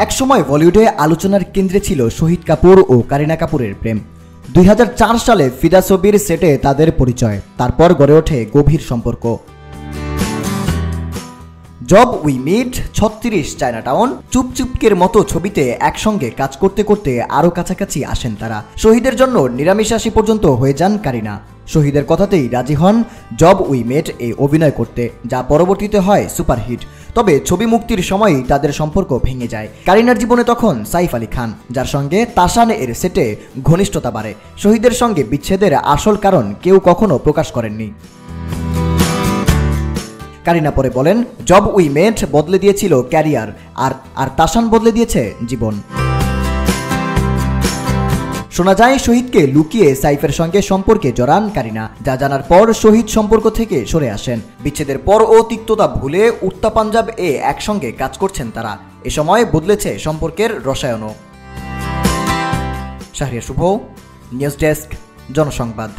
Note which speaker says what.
Speaker 1: একসময় বলিউডে আলোচনার কেন্দ্রে ছিল শহীদ কাপুর ও কারিনা কাপুরের প্রেম। 2004 সালে ফিদা ছবির সেটে তাদের পরিচয়, তারপর গড়ে ওঠে গভীর সম্পর্ক। জব উই মিট, 36, চায়নাটাউন, চুপচুপকের মতো ছবিতে একসঙ্গে কাজ করতে করতে আরও কাছাকাছি আসেন তারা। শহীদের জন্য নিরামিষাশী পর্যন্ত হয়ে যান কারিনা। শহীদের কথাতেই রাজি হন জব উই মেট এ অভিনয় করতে, যা পরবর্তীতে হয় সুপারহিট। তবে ছবি মুক্তির সময়ই তাদের সম্পর্ক ভেঙে যায়। কারিনার জীবনে তখন সাইফ আলী খান, যার সঙ্গে তাসান এর সেটে ঘনিষ্ঠতা বাড়ে। শহীদের সঙ্গে বিচ্ছেদের আসল কারণ কেউ কখনো প্রকাশ করেননি। কারিনা পরে বলেন, জব উই মেট বদলে দিয়েছিল ক্যারিয়ার, আর তাসান বদলে দিয়েছে জীবন। শোনা যায় শহীদকে লুকিয়ে সাইফের সঙ্গে সম্পর্কে জড়ান কারিনা, যা জানার পর শহীদ সম্পর্ক থেকে সরে আসেন। বিচ্ছেদের পর ও তিক্ততা ভুলে উড়তা পাঞ্জাব এ একসঙ্গে কাজ করছেন তারা। এ সময় বদলেছে সম্পর্কের রসায়নও। শাহরিয়ার শুভ, নিউজ ডেস্ক, জনসংবাদ।